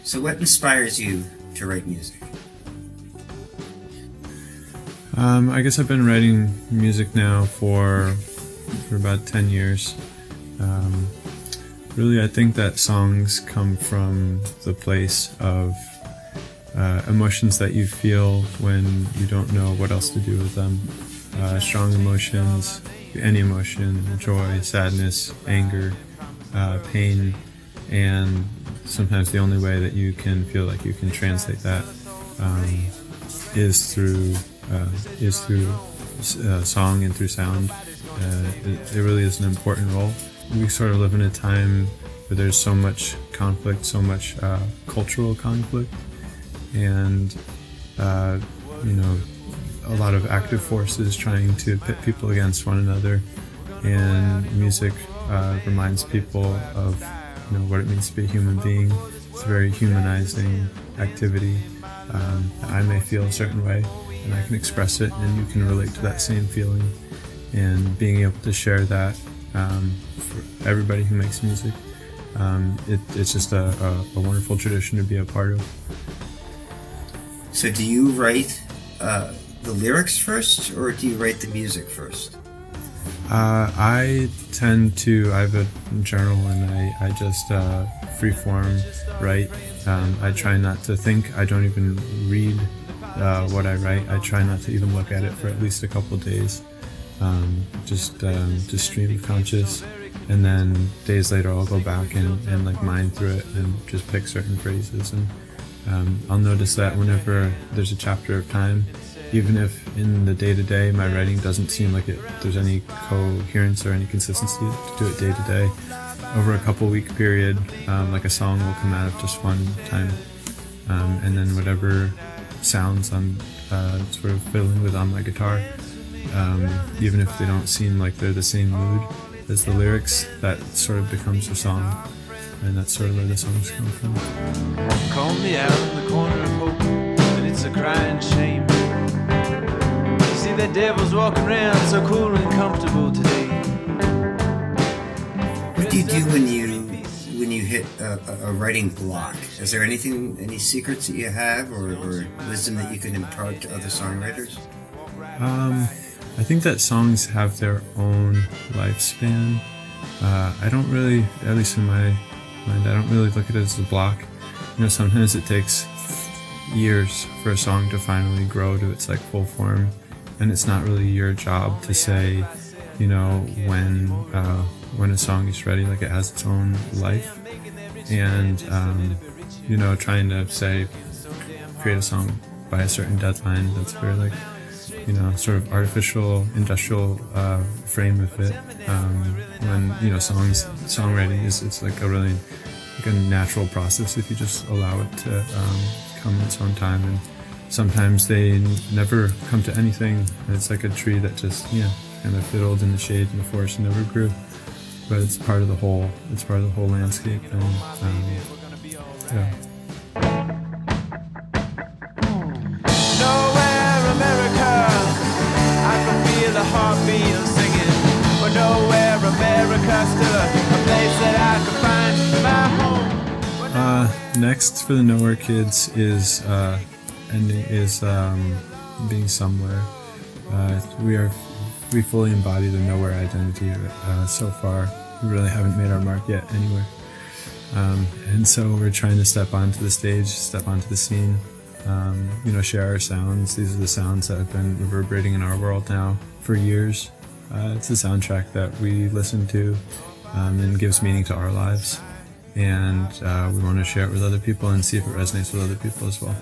So what inspires you to write music? I guess I've been writing music now for about 10 years. Really, I think that songs come from the place of emotions that you feel when you don't know what else to do with them. Strong emotions, any emotion, joy, sadness, anger, pain, and sometimes the only way that you can feel like you can translate that is through song and through sound. It really is an important role. We sort of live in a time where there's so much conflict, so much cultural conflict, and a lot of active forces trying to pit people against one another. And music reminds people of what it means to be a human being. It's a very humanizing activity. I may feel a certain way, and I can express it, and you can relate to that same feeling. And being able to share that for everybody who makes music, it's just a wonderful tradition to be a part of. So do you write the lyrics first, or do you write the music first? I have a journal, and I just freeform write. I try not to think. I don't even read what I write. I try not to even look at it for at least a couple days. Just stream of conscious, and then days later I'll go back and like mine through it and just pick certain phrases. And I'll notice that whenever there's a chapter of time, even if in the day-to-day my writing doesn't seem like there's any coherence or any consistency to do it day-to-day, over a couple-week period, like a song will come out of just one time, and then whatever sounds I'm sort of fiddling with on my guitar, even if they don't seem like they're the same mood as the lyrics, that sort of becomes a song, and that's sort of where the songs come from. Call me out in the corner of hope, and it's a crying shame. You see that devil's walking around so cool and comfortable today. What do you do when you hit a writing block? Is there any secrets that you have, or wisdom that you can impart to other songwriters? I think that songs have their own lifespan. I don't really, at least in my mind, I don't really look at it as a block. Sometimes it takes years for a song to finally grow to its like full form, and it's not really your job to say, when a song is ready. Like, it has its own life, and trying to say create a song by a certain deadline, that's very like sort of artificial, industrial frame of it. When songwriting it's like a really like a natural process if you just allow it to come in its own time. And sometimes they never come to anything, and it's like a tree that just kind of fiddled in the shade in the forest and never grew. But it's part of the whole. It's part of the whole landscape, and yeah. The heartbeat of singing, but nowhere America, still a place that I can find my home. Next for the Nowhere kids is being somewhere. We fully embody the Nowhere identity so far. We really haven't made our mark yet anywhere, and so we're trying to step onto the stage, step onto the scene. Share our sounds. These are the sounds that have been reverberating in our world now for years. It's the soundtrack that we listen to, and gives meaning to our lives. And we want to share it with other people and see if it resonates with other people as well.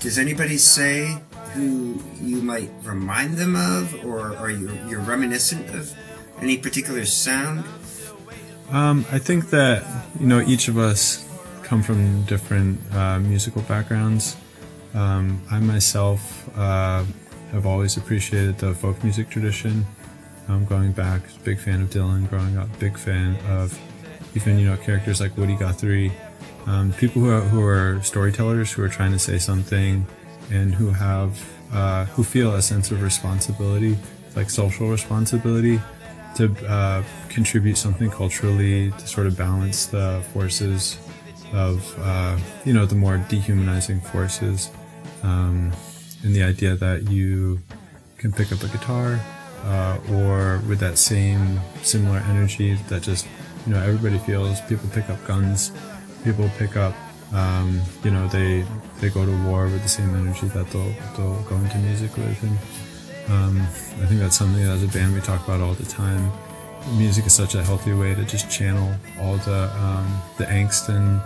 Does anybody say who you might remind them of, or are you're reminiscent of any particular sound? I think that each of us come from different musical backgrounds. I myself have always appreciated the folk music tradition. Going back, big fan of Dylan. Growing up, big fan of even characters like Woody Guthrie. People who are storytellers, who are trying to say something, and who feel a sense of responsibility, like social responsibility, to contribute something culturally to sort of balance the forces of the more dehumanizing forces, and the idea that you can pick up a guitar, or with that similar energy that just everybody feels. People pick up guns, people pick up they go to war with the same energy that they'll go into music with. And I think that's something that as a band we talk about all the time. Music is such a healthy way to just channel all the angst and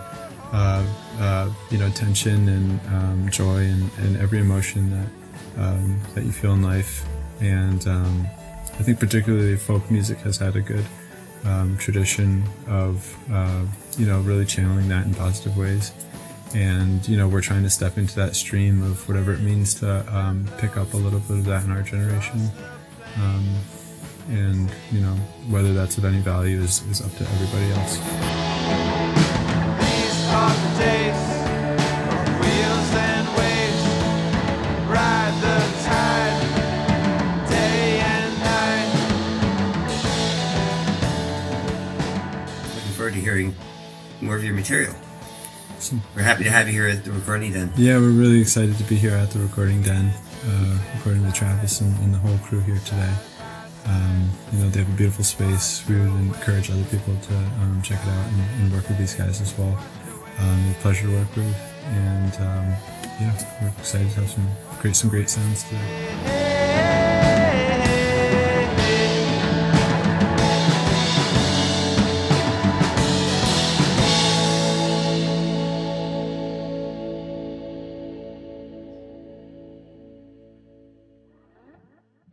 tension and joy and every emotion that you feel in life. And I think particularly folk music has had a good tradition of really channeling that in positive ways. And we're trying to step into that stream of whatever it means to pick up a little bit of that in our generation. And whether that's of any value is up to everybody else. These are the days of wheels and waves, ride the tide, day and night. Looking forward to hearing more of your material. Awesome. We're happy to have you here at the recording den. Yeah, we're really excited to be here at the recording den, recording with Travis and the whole crew here today. They have a beautiful space. We would encourage other people to check it out and work with these guys as well. They're a pleasure to work with, and we're excited to have some great sounds today.